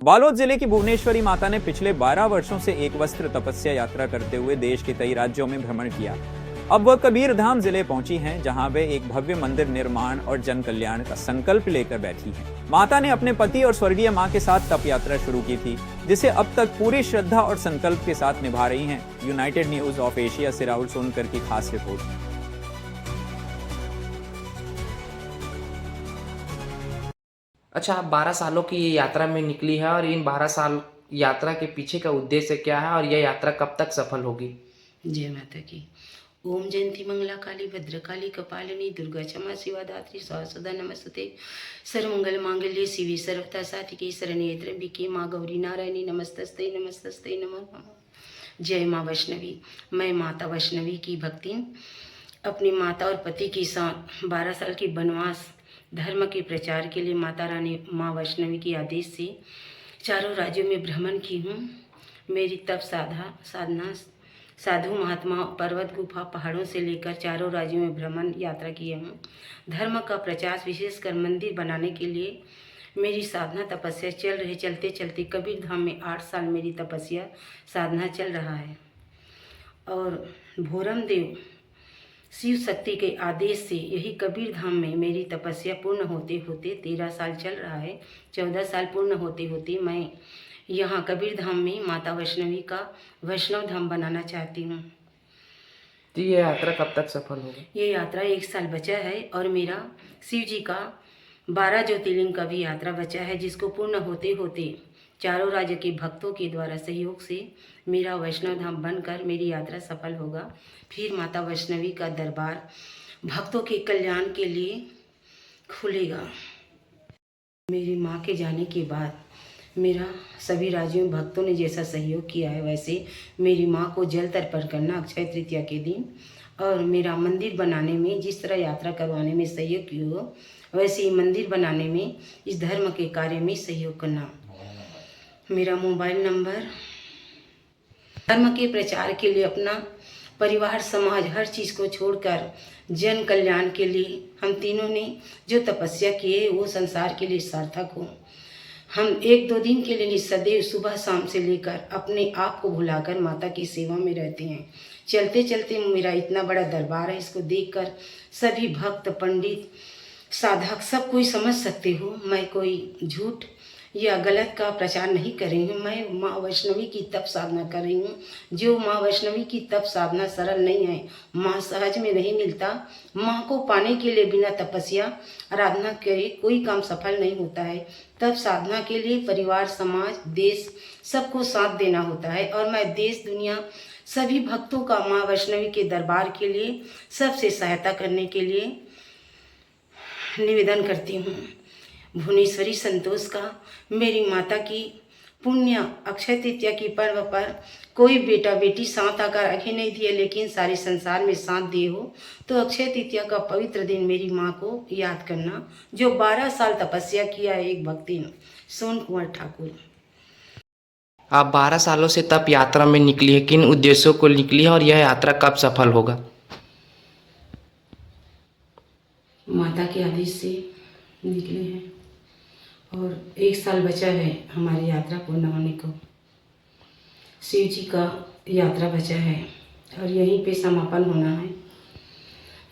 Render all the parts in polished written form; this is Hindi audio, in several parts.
बालोद जिले की भुवनेश्वरी माता ने पिछले 12 वर्षों से एक वस्त्र तपस्या यात्रा करते हुए देश के कई राज्यों में भ्रमण किया। अब वह कबीरधाम जिले पहुंची हैं, जहां वे एक भव्य मंदिर निर्माण और जन कल्याण का संकल्प लेकर बैठी हैं। माता ने अपने पति और स्वर्गीय मां के साथ तप यात्रा शुरू की थी, जिसे अब तक पूरी श्रद्धा और संकल्प के साथ निभा रही हैं। यूनाइटेड न्यूज ऑफ एशिया से राहुल सोनकर की खास रिपोर्ट। अच्छा, आप 12 सालों की ये यात्रा में निकली है और इन 12 साल यात्रा के पीछे का उद्देश्य क्या है और यह यात्रा कब तक सफल होगी? जय माता की। ओम जयंती मंगला काली भद्रकाली कपालिनी दुर्गा क्षमा शिवा दात्री सदा नमस्ते। सर्वमंगल मांगल्ये शिवे सर्वदा साधिके शरण्ये त्र्यंबके माँ गौरी नारायणी नमस्तस्ते नमस्तस्ते नमः। जय माँ वैष्णवी। मैं माता वैष्णवी की भक्ति अपनी माता और पति के साथ 12 साल की वनवास धर्म के प्रचार के लिए माता रानी माँ वैष्णवी के आदेश से चारों राज्यों में भ्रमण की हूँ। मेरी तप साधना साधु महात्मा पर्वत गुफा पहाड़ों से लेकर चारों राज्यों में भ्रमण यात्रा किए हूँ। धर्म का प्रचार विशेषकर मंदिर बनाने के लिए मेरी साधना तपस्या चल रही। चलते चलते कबीर धाम में 8 साल मेरी तपस्या साधना चल रहा है और भोरम देव शिव शक्ति के आदेश से यही कबीर धाम में मेरी तपस्या पूर्ण होते होते 13 साल चल रहा है। 14 साल पूर्ण होते होते मैं यहाँ कबीर धाम में माता वैष्णवी का वैष्णव धाम बनाना चाहती हूँ। तो ये यात्रा कब तक सफल होगी? ये यात्रा 1 साल बचा है और मेरा शिव जी का 12 ज्योतिर्लिंग का भी यात्रा बचा है, जिसको पूर्ण होते होते चारों राज्य के भक्तों के द्वारा सहयोग से मेरा वैष्णव धाम बनकर मेरी यात्रा सफल होगा। फिर माता वैष्णवी का दरबार भक्तों के कल्याण के लिए खुलेगा। मेरी माँ के जाने के बाद मेरा सभी राज्यों में भक्तों ने जैसा सहयोग किया है, वैसे मेरी माँ को जल तर्पण करना अक्षय तृतीया के दिन और मेरा मंदिर बनाने में जिस तरह यात्रा करवाने में सहयोग किया हो, वैसे ही मंदिर बनाने में इस धर्म के कार्य में सहयोग करना। मेरा मोबाइल नंबर धर्म के प्रचार के लिए अपना परिवार समाज हर चीज़ को छोड़कर जन कल्याण के लिए हम तीनों ने जो तपस्या की है वो संसार के लिए सार्थक हो। हम 1-2 दिन के लिए सदैव सुबह शाम से लेकर अपने आप को भुलाकर माता की सेवा में रहते हैं। चलते चलते मेरा इतना बड़ा दरबार है, इसको देखकर सभी भक्त पंडित साधक सब कोई समझ सकते हो मैं कोई झूठ या गलत का प्रचार नहीं कर रही हूँ। मैं माँ वैष्णवी की तप साधना कर रही हूँ। जो माँ वैष्णवी की तप साधना सरल नहीं है, माँ सहज में नहीं मिलता। माँ को पाने के लिए बिना तपस्या आराधना करे कोई काम सफल नहीं होता है। तप साधना के लिए परिवार समाज देश सबको साथ देना होता है और मैं देश दुनिया सभी भक्तों का माँ वैष्णवी के दरबार के लिए सबसे सहायता करने के लिए निवेदन करती हूँ। भुवनेश्वरी संतोष का मेरी माता की पुण्य अक्षय तृतीया की पर्व पर कोई बेटा बेटी साथ आकर आगे नहीं दिए, लेकिन सारे संसार में साथ दिए हो, तो अक्षय तृतीया का पवित्र दिन मेरी माँ को याद करना, जो 12 साल तपस्या किया है। एक भक्ति सोन कुंवर ठाकुर। आप 12 सालों से तप यात्रा में निकली है, किन उद्देश्यों को निकली है और यह यात्रा कब सफल होगा? माता के आदेश से निकले हैं और 1 साल बचा है हमारी यात्रा पूर्ण होने को। शिव जी का यात्रा बचा है और यहीं पे समापन होना है।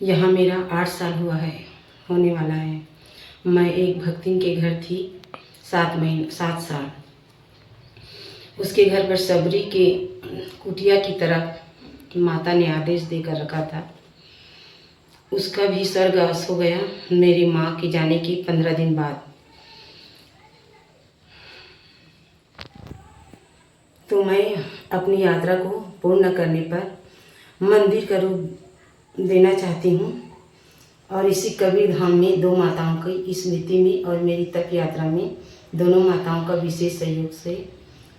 यहाँ मेरा 8 साल हुआ है, होने वाला है। मैं एक भक्तिन के घर थी 7 साल। उसके घर पर सबरी के कुटिया की तरफ माता ने आदेश देकर रखा था। उसका भी स्वर्गवास हो गया मेरी माँ के जाने के 15 दिन बाद। तो मैं अपनी यात्रा को पूर्ण करने पर मंदिर का रूप देना चाहती हूँ और इसी कबीर धाम में 2 माताओं की स्मृति में और मेरी तप यात्रा में दोनों माताओं का विशेष सहयोग से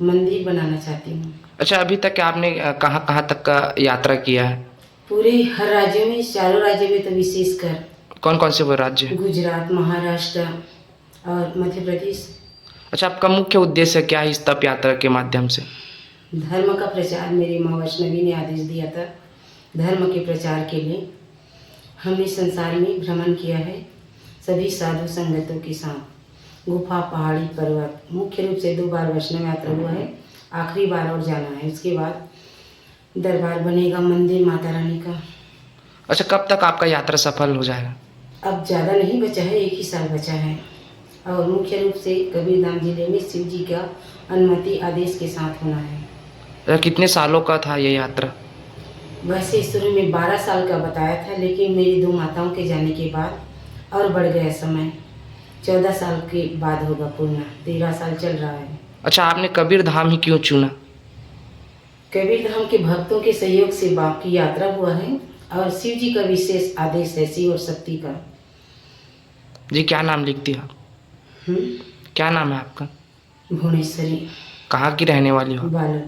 मंदिर बनाना चाहती हूँ। अच्छा, अभी तक आपने कहाँ कहाँ तक का यात्रा किया है? पूरे हर राज्य में, चारों राज्यों में, तो विशेषकर कौन कौन से वो राज्य? गुजरात, महाराष्ट्र और मध्य प्रदेश। अच्छा, आपका मुख्य उद्देश्य क्या है इस तप यात्रा के माध्यम से? धर्म का प्रचार मेरी माँ वैष्णवी ने आदेश दिया था। धर्म के प्रचार के लिए हमने संसार में भ्रमण किया है सभी साधु संगतों के साथ। गुफा, पहाड़ी, पर्वत। मुख्य रूप से 2 बार वैष्णव यात्रा हुआ है, आखिरी बार और जाना है। उसके बाद दरबार बनेगा, मंदिर माता रानी का। अच्छा, कब तक आपका यात्रा सफल हो जाएगा? अब ज़्यादा नहीं बचा है, 1 ही साल बचा है। और मुख्य रूप से कबीरधाम जिले में शिव जी का अनुमति आदेश के साथ होना है। कितने सालों का था ये यात्रा? वैसे शुरू में 12 साल का बताया था, लेकिन मेरी 2 माताओं के जाने के बाद और बढ़ गया समय। 14 साल के बाद होगा पूर्ण, 13 साल चल रहा है। अच्छा, आपने कबीर धाम ही क्यों चुना? कबीरधाम के भक्तों के सहयोग से बाकी यात्रा हुआ है और शिव जी का विशेष आदेश है, शिव और शक्ति का। जी, क्या नाम लिखती हो आप? क्या नाम है आपका? भुवनेश्वरी कहाँ की रहने वाली हो? बालन।